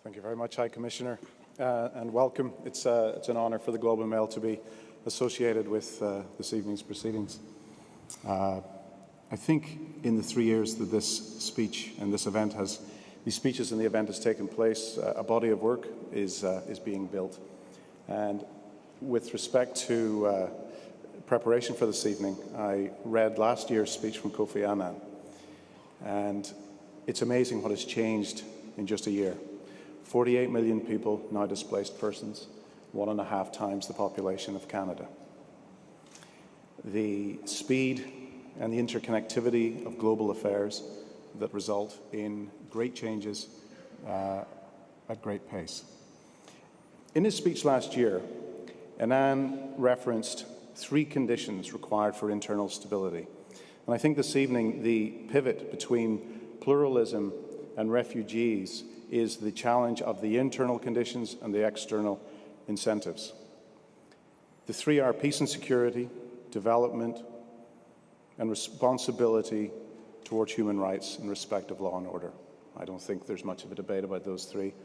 Thank you very much, High Commissioner, and welcome. It's an honour for the Globe and Mail to be associated with this evening's proceedings. I think in the 3 years that this speech and this event these speeches and the event has taken place, a body of work is being built. And with respect to preparation for this evening, I read last year's speech from Kofi Annan, and it's amazing what has changed in just a year. 48 million people now displaced persons, 1.5 times the population of Canada. The speed and the interconnectivity of global affairs that result in great changes at great pace. In his speech last year, Annan referenced 3 conditions required for internal stability. And I think this evening the pivot between pluralism and refugees is the challenge of the internal conditions and the external incentives. The 3 are peace and security, development, and responsibility towards human rights and respect of law and order. I don't think there's much of a debate about those 3.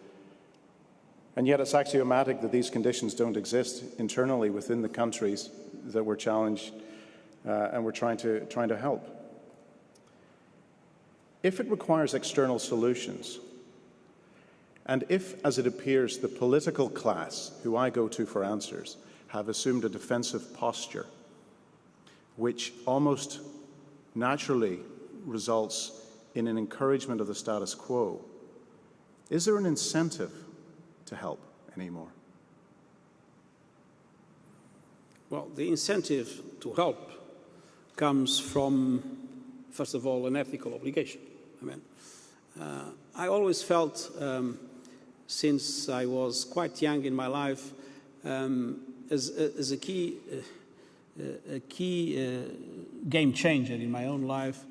And yet it's axiomatic that these conditions don't exist internally within the countries that we're challenged and we're trying to help. If it requires external solutions, and if, as it appears, the political class, who I go to for answers, have assumed a defensive posture, which almost naturally results in an encouragement of the status quo, is there an incentive to help anymore? Well, the incentive to help comes from, first of all, an ethical obligation. I always felt, since I was quite young in my life, as a key game changer in my own life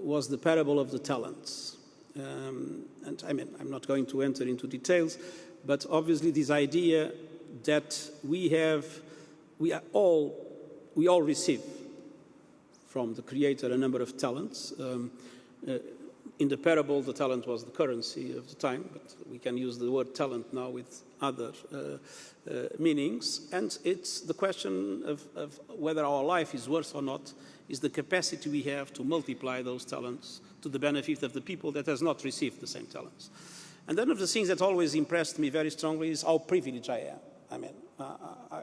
was the parable of the talents. And I'm not going to enter into details, but obviously this idea that we all receive from the Creator a number of talents. In the parable, the talent was the currency of the time, but we can use the word talent now with other meanings. And it's the question of whether our life is worth or not, is the capacity we have to multiply those talents to the benefit of the people that has not received the same talents. And one of the things that always impressed me very strongly is how privileged I am.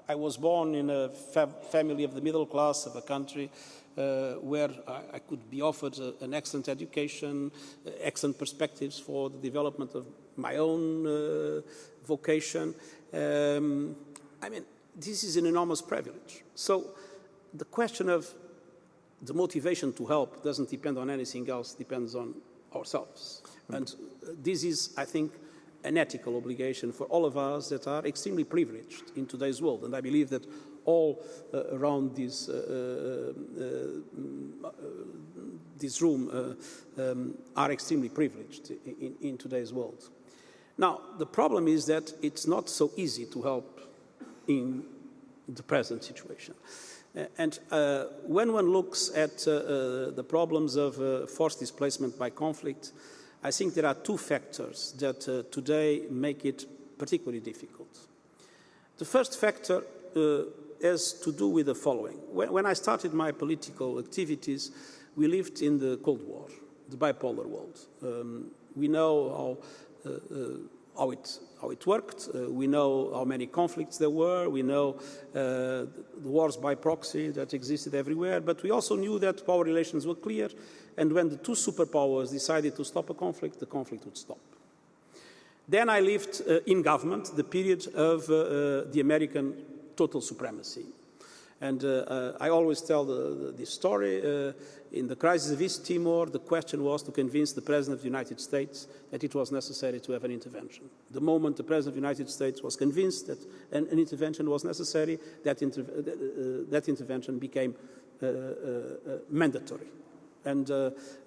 I was born in a family of the middle class of a country where I could be offered an excellent education, excellent perspectives for the development of my own vocation. This is an enormous privilege. So the question of the motivation to help doesn't depend on anything else, depends on ourselves. And this is, I think, an ethical obligation for all of us that are extremely privileged in today's world. And I believe that all around this room are extremely privileged in today's world. Now, the problem is that it's not so easy to help in the present situation. And when one looks at the problems of forced displacement by conflict, I think there are 2 factors that today make it particularly difficult. The first factor has to do with the following. When I started my political activities, we lived in the Cold War, the bipolar world. We know how it worked. We know how many conflicts there were. We know the wars by proxy that existed everywhere. But we also knew that power relations were clear. And when the 2 superpowers decided to stop a conflict, the conflict would stop. Then I lived in government, the period of the American total supremacy. And I always tell this story. In the crisis of East Timor, the question was to convince the President of the United States that it was necessary to have an intervention. The moment the President of the United States was convinced that an intervention was necessary, that intervention became mandatory. And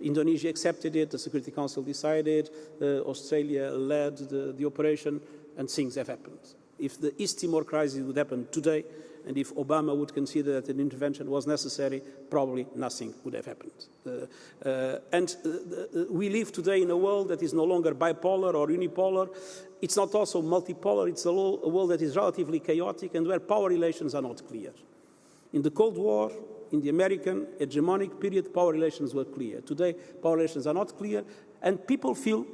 Indonesia accepted it, the Security Council decided, Australia led the operation, and things have happened. If the East Timor crisis would happen today, and if Obama would consider that an intervention was necessary, probably nothing would have happened. We live today in a world that is no longer bipolar or unipolar. It's not also multipolar. It's a world that is relatively chaotic and where power relations are not clear. In the Cold War, in the American hegemonic period, power relations were clear. Today, power relations are not clear, and people feel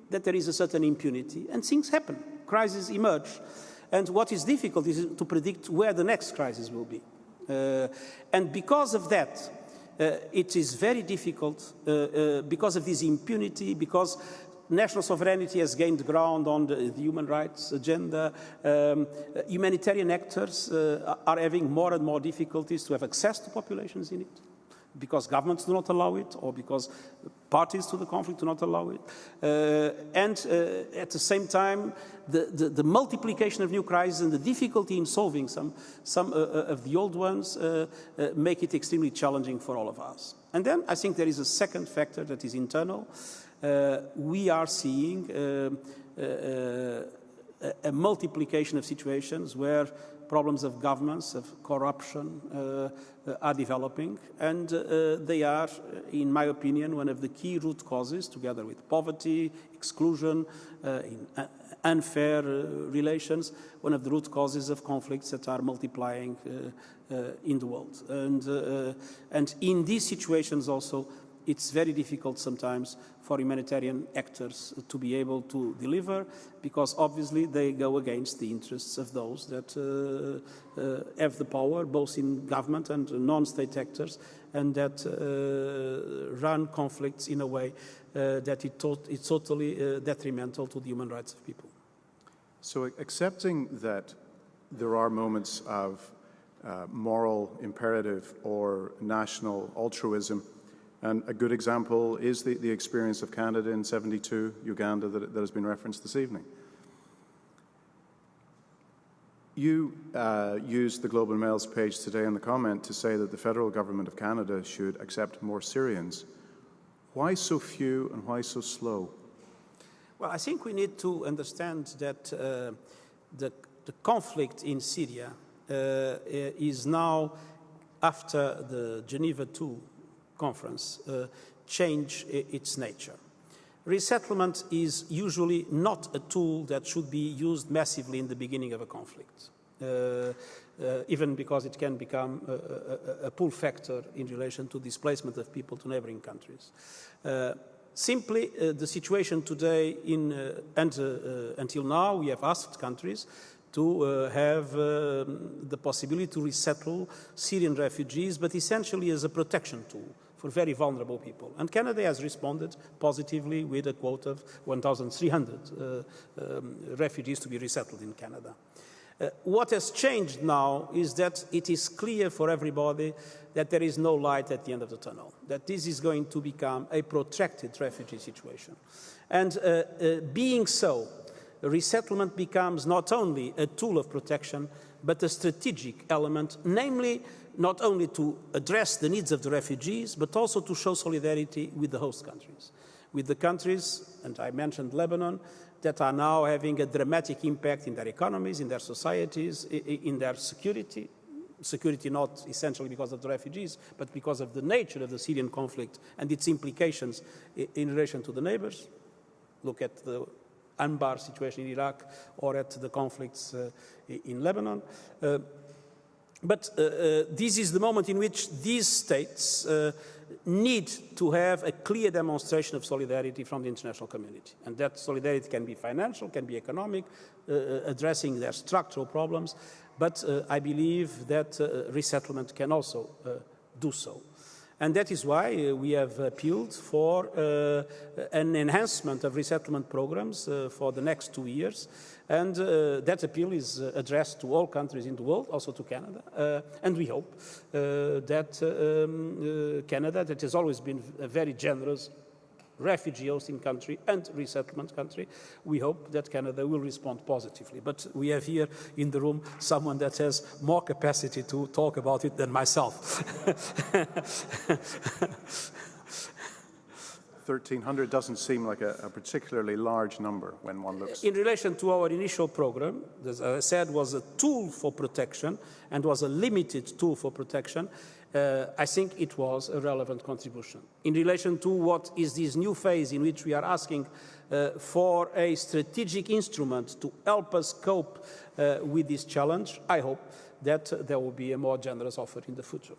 that there is a certain impunity, and things happen. Crises emerge. And what is difficult is to predict where the next crisis will be. And because of that, it is very difficult, because of this impunity, because national sovereignty has gained ground on the human rights agenda. Humanitarian actors are having more and more difficulties to have access to populations in it, because governments do not allow it, or because parties to the conflict do not allow it. At the same time, the multiplication of new crises and the difficulty in solving some of the old ones make it extremely challenging for all of us. And then I think there is a second factor that is internal. We are seeing a multiplication of situations where problems of governance, of corruption are developing, and they are, in my opinion, one of the key root causes, together with poverty, exclusion, unfair relations, one of the root causes of conflicts that are multiplying in the world. And in these situations also, it's very difficult sometimes for humanitarian actors to be able to deliver, because obviously they go against the interests of those that have the power, both in government and non-state actors, and that run conflicts in a way that it's totally detrimental to the human rights of people. So accepting that there are moments of moral imperative or national altruism, and a good example is the experience of Canada in '72, Uganda, that has been referenced this evening. You used the Globe and Mail's page today in the comment to say that the federal government of Canada should accept more Syrians. Why so few and why so slow? Well, I think we need to understand that the conflict in Syria is now, after the Geneva II conference, change its nature. Resettlement is usually not a tool that should be used massively in the beginning of a conflict, even because it can become a pull factor in relation to displacement of people to neighboring countries. Simply, the situation today until now, we have asked countries to have the possibility to resettle Syrian refugees, but essentially as a protection tool for very vulnerable people. And Canada has responded positively with a quote of 1,300 refugees to be resettled in Canada. What has changed now is that it is clear for everybody that there is no light at the end of the tunnel, that this is going to become a protracted refugee situation. And being so, resettlement becomes not only a tool of protection, but a strategic element, namely not only to address the needs of the refugees, but also to show solidarity with the host countries, with the countries, and I mentioned Lebanon, that are now having a dramatic impact in their economies, in their societies, in their security. Security not essentially because of the refugees, but because of the nature of the Syrian conflict and its implications in relation to the neighbors. Look at the Anbar situation in Iraq or at the conflicts in Lebanon. But this is the moment in which these states need to have a clear demonstration of solidarity from the international community. And that solidarity can be financial, can be economic, addressing their structural problems. But I believe that resettlement can also do so. And that is why we have appealed for an enhancement of resettlement programs for the next 2 years. And that appeal is addressed to all countries in the world, also to Canada. And we hope that Canada, that has always been a very generous refugee hosting country and resettlement country, we hope that Canada will respond positively. But we have here in the room someone that has more capacity to talk about it than myself. 1,300 doesn't seem like a particularly large number when one looks... In relation to our initial program, as I said, was a tool for protection and was a limited tool for protection, I think it was a relevant contribution. In relation to what is this new phase in which we are asking for a strategic instrument to help us cope with this challenge, I hope that there will be a more generous offer in the future.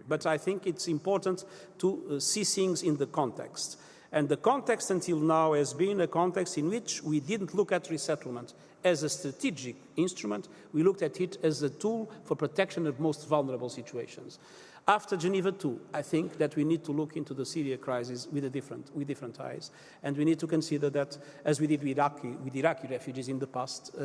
But I think it's important to see things in the context. And the context until now has been a context in which we didn't look at resettlement as a strategic instrument. We looked at it as a tool for protection of most vulnerable situations. After Geneva II, I think that we need to look into the Syria crisis with different eyes. And we need to consider that, as we did with Iraqi refugees in the past,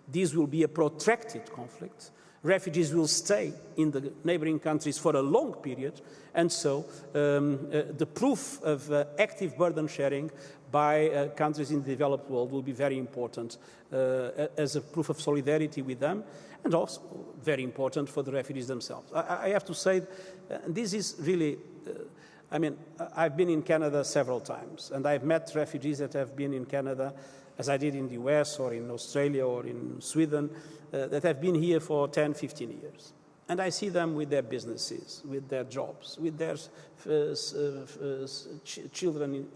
this will be a protracted conflict. Refugees will stay in the neighboring countries for a long period, and so the proof of active burden sharing by countries in the developed world will be very important as a proof of solidarity with them, and also very important for the refugees themselves. I have to say, this is really, I mean, I've been in Canada several times, and I've met refugees that have been in Canada, as I did in the US or in Australia or in Sweden, that have been here for 10, 15 years. And I see them with their businesses, with their jobs, with their children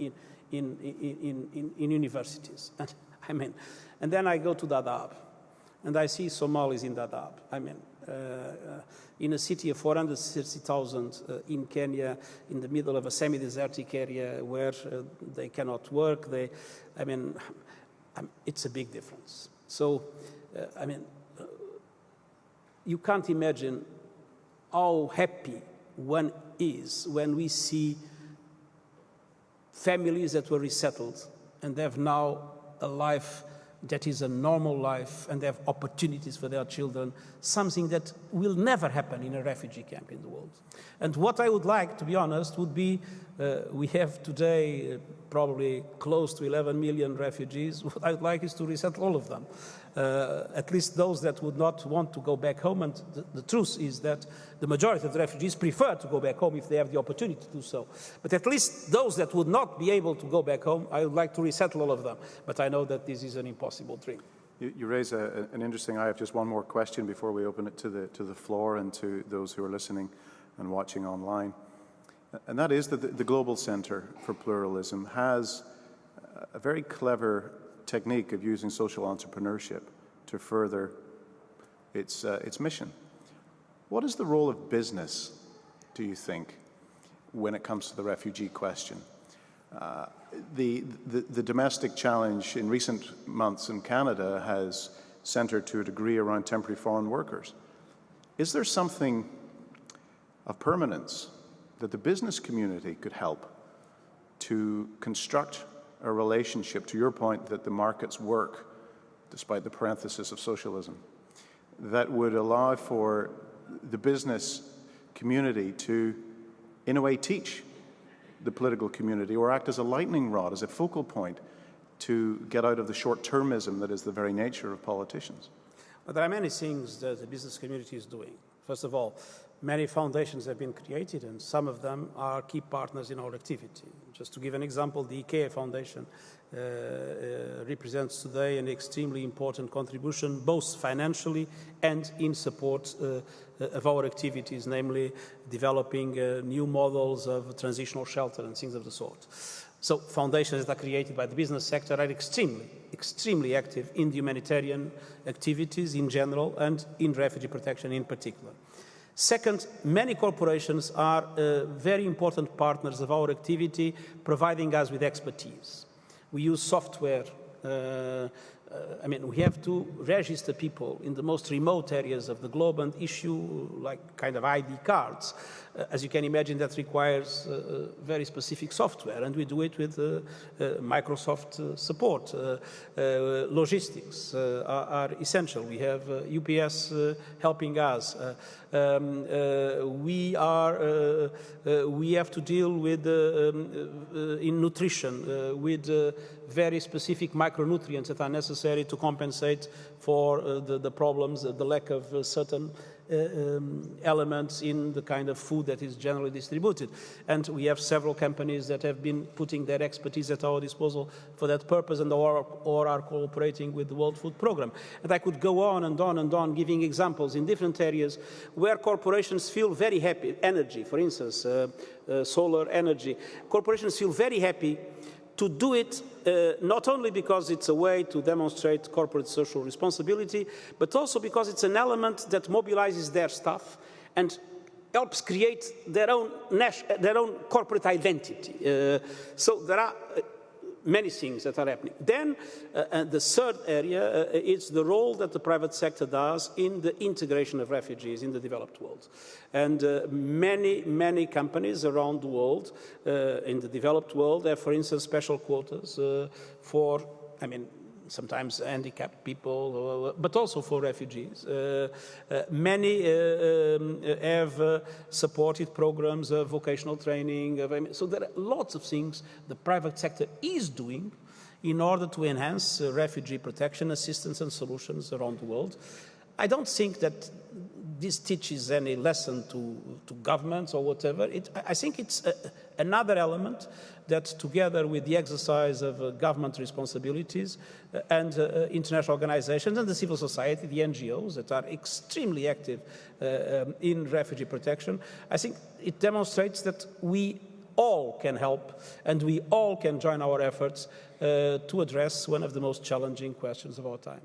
in universities. And, I mean, and then I go to Dadaab, and I see Somalis in Dadaab. I mean, in a city of 430,000 in Kenya, in the middle of a semi-desertic area where they cannot work, it's a big difference. So, you can't imagine how happy one is when we see families that were resettled and they have now a life that is a normal life and they have opportunities for their children, something that will never happen in a refugee camp in the world. And what I would like, to be honest, would be, we have today probably close to 11 million refugees. What I would like is to resettle all of them, at least those that would not want to go back home. And the truth is that the majority of the refugees prefer to go back home if they have the opportunity to do so. But at least those that would not be able to go back home, I would like to resettle all of them. But I know that this is an impossible dream. You raise an interesting. I have just one more question before we open it to the floor and to those who are listening and watching online. And that is that the Global Center for Pluralism has a very clever technique of using social entrepreneurship to further its mission. What is the role of business, do you think, when it comes to the refugee question? The domestic challenge in recent months in Canada has centered to a degree around temporary foreign workers. Is there something of permanence that the business community could help to construct a relationship, to your point that the markets work, despite the parenthesis of socialism, that would allow for the business community to, in a way, teach the political community or act as a lightning rod, as a focal point to get out of the short-termism that is the very nature of politicians? Well, there are many things that the business community is doing. First of all, many foundations have been created, and some of them are key partners in our activity. Just to give an example, the IKEA Foundation represents today an extremely important contribution, both financially and in support of our activities, namely developing new models of transitional shelter and things of the sort. So foundations that are created by the business sector are extremely active in the humanitarian activities in general and in refugee protection in particular. Second, many corporations are very important partners of our activity, providing us with expertise. We use software. We have to register people in the most remote areas of the globe and issue like kind of ID cards. As you can imagine, that requires very specific software, and we do it with Microsoft support. Logistics are essential. We have UPS helping us. We have to deal with in nutrition with very specific micronutrients that are necessary to compensate for the problems, the lack of certain elements in the kind of food that is generally distributed. And we have several companies that have been putting their expertise at our disposal for that purpose and or are cooperating with the World Food Programme. And I could go on and on and on, giving examples in different areas where corporations feel very happy. Energy, for instance, solar energy. Corporations feel very happy to do it not only because it's a way to demonstrate corporate social responsibility, but also because it's an element that mobilizes their staff and helps create their own corporate identity. So there are many things that are happening. Then the third area is the role that the private sector does in the integration of refugees in the developed world. And many companies around the world, in the developed world, have, for instance, special quotas for, sometimes handicapped people, but also for refugees. Many have supported programs of vocational training. So there are lots of things the private sector is doing in order to enhance refugee protection, assistance and solutions around the world. I don't think that this teaches any lesson to governments or whatever. I think it's another element that, together with the exercise of government responsibilities and international organizations and the civil society, the NGOs that are extremely active in refugee protection, I think it demonstrates that we all can help and we all can join our efforts to address one of the most challenging questions of our time.